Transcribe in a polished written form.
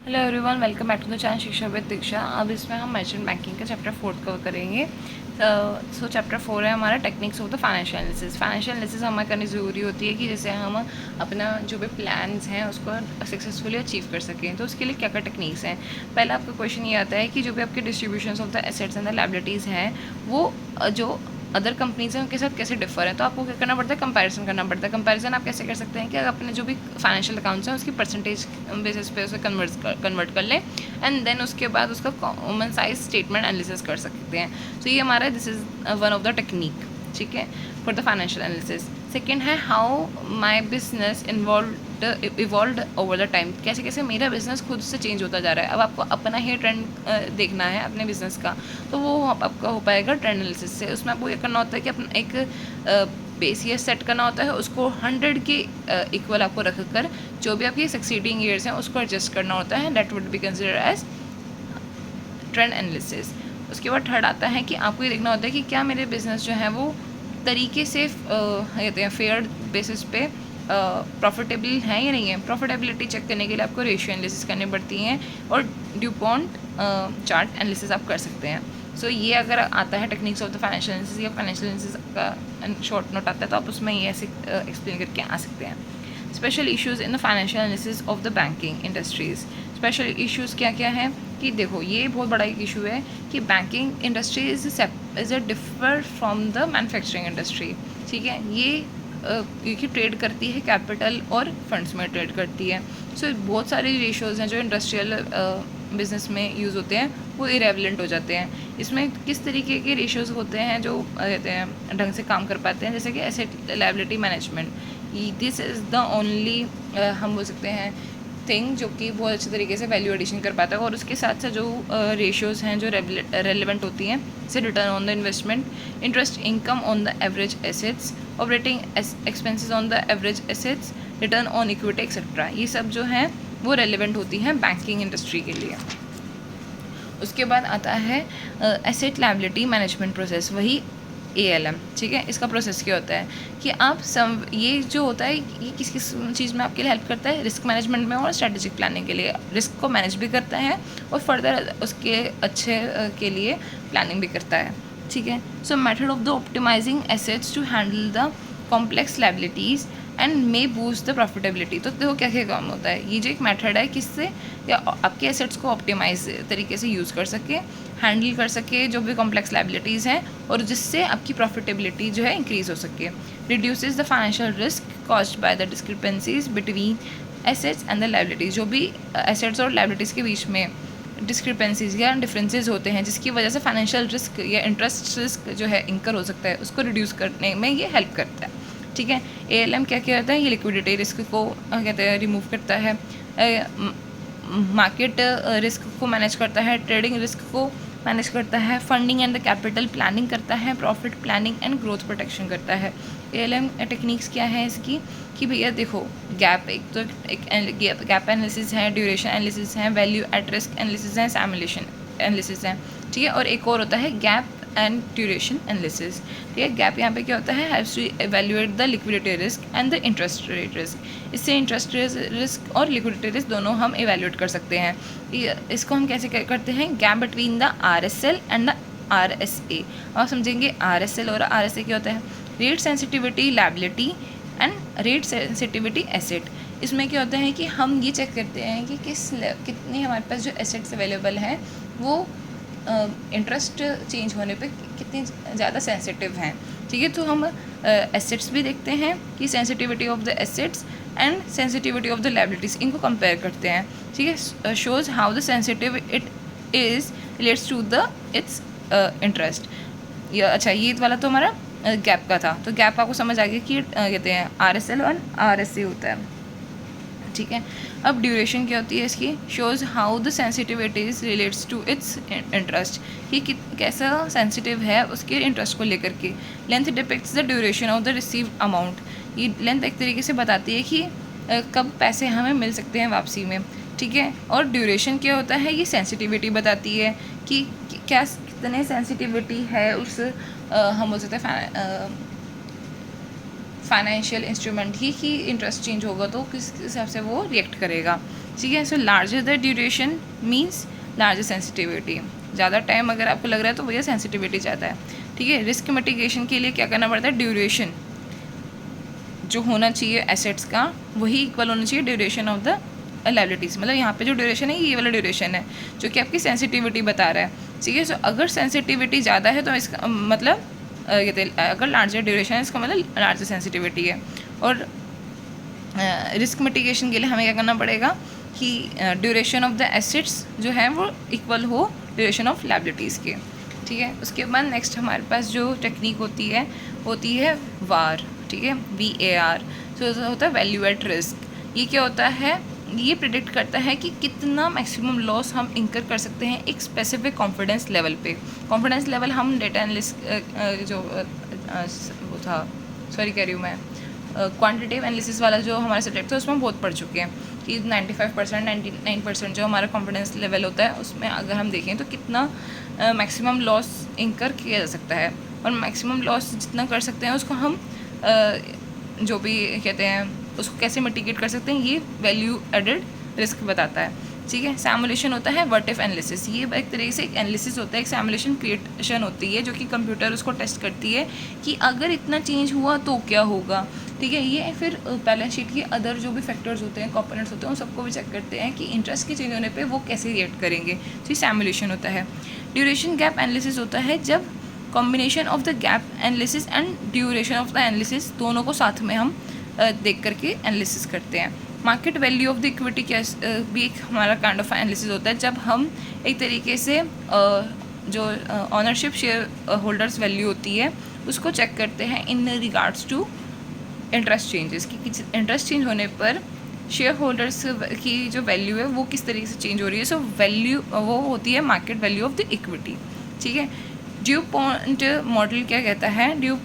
Hello everyone, welcome back to the channel Shiksha with Diksha. अब इसमें हम मर्चेंट बैंकिंग का चैप्टर 4 कवर करेंगे। सो चैप्टर 4 है हमारा techniques of the financial analysis. Financial analysis हमें करनी ज़रूरी होती है कि जैसे हम अपना जो भी प्लान्स हैं उसको सक्सेसफुली अचीव कर सकें। तो उसके लिए क्या क्या टेक्निक्स हैं। पहला आपका क्वेश्चन ये आता है कि जो भी आपके distribution of the assets and the liabilities हैं वो जो अदर कंपनीज हैं उनके साथ कैसे डिफर है। तो आपको क्या करना पड़ता है, कंपैरिजन करना पड़ता है। कंपैरिजन आप कैसे कर सकते हैं कि अगर अपने जो भी फाइनेंशियल अकाउंट्स हैं उसकी परसेंटेज बेसिस पे उसे कन्वर्ट कर लें एंड देन उसके बाद उसका कॉमन साइज स्टेटमेंट एनालिसिस कर सकते हैं। तो ये हमारा this is one of the technique, ठीक है, for the financial analysis. Second है how my business evolve over the time. कैसे कैसे मेरा बिजनेस खुद से चेंज होता जा रहा है। अब आपको अपना ही ट्रेंड देखना है अपने बिजनेस का, तो वो आपका हो पाएगा ट्रेंड एनालिसिस से। उसमें आपको ये करना होता है कि अपना एक बेस ईयर सेट करना होता है, उसको 100 के इक्वल आपको रख कर जो भी आपके सक्सीडिंग ईयर्स हैं उसको एडजस्ट करना होता है। That would be consider as trend analysis. उसके बाद थर्ड आता है कि आपको ये देखना होता है कि क्या मेरे बिजनेस जो है वो तरीके से कहते हैं फेयर बेसिस पे प्रॉफिटेबल है या नहीं है। प्रॉफिटेबिलिटी चेक करने के लिए आपको रेशियो एनालिसिस करनी पड़ती हैं और ड्यूपॉन्ट चार्ट एनालिसिस आप कर सकते हैं। सो ये अगर आता है techniques of the financial analysis या फाइनेंशियल एनालिसिस का शॉर्ट नोट आता है तो आप उसमें ये ऐसे एक्सप्लेन करके आ सकते हैं। Special issues in the financial analysis of the banking industries. Special issues क्या क्या हैं कि देखो ये बहुत बड़ा एक इशू है कि banking industry is a differ from the manufacturing industry, ठीक है। ये क्योंकि ट्रेड करती है कैपिटल और फंड्स में ट्रेड करती है। सो बहुत सारे रेशियोज़ हैं जो इंडस्ट्रियल बिजनेस में यूज़ होते हैं वो इरेवलेंट हो जाते हैं। इसमें किस तरीके के रेशियोज़ होते हैं जो कहते हैं ढंग से काम कर पाते हैं, जैसे कि asset liability management. This is the only हम बोल सकते हैं थिंग जो कि बहुत अच्छे तरीके से वैल्यू एडिशन कर पाता है। और उसके साथ साथ जो रेशियोज़ हैं जो रेलिवेंट होती हैं, जैसे return on the investment, interest income on the average assets, operating expenses on the average assets, return on equity etcetera, ये सब जो हैं वो रेलिवेंट होती हैं बैंकिंग इंडस्ट्री के लिए। उसके बाद आता है एसेट लायबिलिटी मैनेजमेंट प्रोसेस, वही ALM, ठीक है। इसका प्रोसेस क्या होता है कि आप ये जो होता है ये किस किस चीज़ में आपके लिए हेल्प करता है, रिस्क मैनेजमेंट में और स्ट्रेटेजिक प्लानिंग के लिए। रिस्क को मैनेज भी करता है और फर्दर उसके अच्छे के लिए प्लानिंग भी करता है, ठीक है। So method of the optimising assets to handle the complex liabilities and may boost the profitability. तो देखो क्या क्या काम होता है। ये जो एक मेथड है किससे या आपके एसेट्स को ऑप्टिमाइज तरीके से यूज़ कर सके, हैंडल कर सके जो भी कॉम्प्लेक्स लायबिलिटीज़ हैं, और जिससे आपकी प्रॉफिटेबिलिटी जो है इंक्रीज़ हो सके। Reduces the financial risk caused by the discrepancies between assets and the liabilities. जो भी एसेट्स और लायबिलिटीज़ के बीच में डिस्क्रिपेंसीज या डिफरेंसेस होते हैं जिसकी वजह से फाइनेंशियल रिस्क या इंटरेस्ट रिस्क जो है इंकर हो सकता है, उसको रिड्यूस करने में ये हेल्प करता है, ठीक है। ALM क्या क्या होता है, ये लिक्विडिटी रिस्क को कहते हैं रिमूव करता है, मार्केट रिस्क को मैनेज करता है, ट्रेडिंग रिस्क को मैनेज करता है, funding and the capital planning करता है, profit planning and growth protection करता है। ALM टेक्निक्स क्या है इसकी कि भैया देखो गैप, एक तो एक गैप एनालिसिस है, ड्यूरेशन एनालिसिस है, वैल्यू एट रिस्क एनालिसिस है, सिमुलेशन एनालिसिस है, ठीक है। और एक और होता है गैप एंड ड्यूरेशन एनालिसिस, ठीक है। गैप यहाँ पे क्या होता है, haves to evaluate the liquidity risk and the interest rate risk. इससे इंटरेस्ट रिस्क और लिक्विडिटी रिस्क दोनों हम एवेल्युएट कर सकते हैं। इसको हम कैसे करते हैं, gap between the RSL and the RSA। आप समझेंगे RSL और RSA क्या होता है, rate sensitivity liability and rate sensitivity asset. इसमें क्या होता है कि हम ये चेक करते हैं कि कितने हमारे पास जो एसेट्स अवेलेबल हैं वो इंटरेस्ट चेंज होने पे कितनी ज़्यादा सेंसिटिव हैं, ठीक है। तो हम एसेट्स भी देखते हैं कि sensitivity of the assets and sensitivity of the liabilities, इनको कंपेयर करते हैं, ठीक है। Shows how the sensitive it is relates to the its interest. अच्छा, ये वाला तो हमारा गैप का था। तो गैप आपको समझ आ गया कि कहते हैं RSL और RSA होता है, ठीक है। अब ड्यूरेशन क्या होती है इसकी, shows how the sensitivities relates to its interest, कि कैसा सेंसिटिव है उसके इंटरेस्ट को लेकर के। Length depicts the duration of the received amount. ये लेंथ एक तरीके से बताती है कि कब पैसे हमें मिल सकते हैं वापसी में, ठीक है। और ड्यूरेशन क्या होता है, ये सेंसिटिविटी बताती है कि क्या कितने सेंसिटिविटी है उस हम बोल सकते हैं फाइनेंशियल इंस्ट्रूमेंट ही कि इंटरेस्ट चेंज होगा तो किस हिसाब से वो रिएक्ट करेगा, ठीक है। So larger the duration means larger sensitivity, ज़्यादा टाइम अगर आपको लग रहा है तो भैया सेंसिटिविटी ज़्यादा है। ठीक है। रिस्क मिटिगेशन के लिए क्या करना पड़ता है, ड्यूरेशन जो होना चाहिए एसेट्स का वही इक्वल होना चाहिए ड्यूरेशन ऑफ द लायबिलिटीज़। मतलब यहाँ पे जो ड्यूरेशन है ये वाला ड्यूरेशन है जो कि आपकी सेंसिटिविटी बता रहा है। ठीक है। सो अगर सेंसिटिविटी ज़्यादा है तो इसका मतलब अगर लार्जर ड्यूरेशन है इसका मतलब लार्जर सेंसिटिविटी है। और रिस्क मिटिगेशन के लिए हमें क्या करना पड़ेगा कि ड्यूरेशन ऑफ द एसेट्स जो है वो इक्वल हो ड्यूरेशन ऑफ लायबिलिटीज़ के। ठीक है। उसके बाद नेक्स्ट हमारे पास जो टेक्निक होती है वार। ठीक है, VAR। तो होता है वैल्यू एट रिस्क। ये क्या होता है, ये प्रिडिक्ट करता है कि कितना मैक्सिमम लॉस हम इंकर कर सकते हैं एक स्पेसिफिक कॉन्फिडेंस लेवल पे। कॉन्फिडेंस लेवल हम डेटा एनालिस्ट जो वो था, सॉरी कह रही हूँ मैं, क्वांटिटेटिव एनालिसिस वाला जो हमारा सब्जेक्ट था उसमें बहुत पढ़ चुके हैं कि 95% 99% जो हमारा कॉन्फिडेंस लेवल होता है उसमें अगर हम देखें तो कितना मैक्सिमम लॉस इंकर किया जा सकता है। और मैक्सिमम लॉस जितना कर सकते हैं उसको हम जो भी कहते हैं उसको कैसे मिटिगेट कर सकते हैं, ये वैल्यू एडेड रिस्क बताता है। ठीक है। सैमुलेशन होता है व्हाट इफ एनालिसिस। ये एक तरीके से एक एनालिसिस होता है, एक सैमुलेशन क्रिएशन होती है जो कि कंप्यूटर उसको टेस्ट करती है कि अगर इतना चेंज हुआ तो क्या होगा। ठीक है। ये फिर बैलेंस शीट के अदर जो भी फैक्टर्स होते हैं, कंपोनेंट्स होते हैं, उन सबको भी चेक करते हैं कि इंटरेस्ट के चेंज होने पे वो कैसे रिएक्ट करेंगे। तो ये सैमुलेशन होता है। ड्यूरेशन गैप एनालिसिस होता है जब combination of the gap analysis and duration of the analysis दोनों को साथ में हम देख करके एनालिसिस करते हैं। Market value of the equity भी एक हमारा काइंड ऑफ एनालिसिस होता है जब हम एक तरीके से जो ऑनरशिप शेयर होल्डर्स वैल्यू होती है उसको चेक करते हैं in regards to interest changes कि इंटरेस्ट चेंज होने पर शेयर होल्डर्स की जो वैल्यू है वो किस तरीके से चेंज हो रही है। सो वैल्यू वो होती है market value of the equity. ठीक है। ड्यू पॉइंट मॉडल क्या कहता है, ड्यू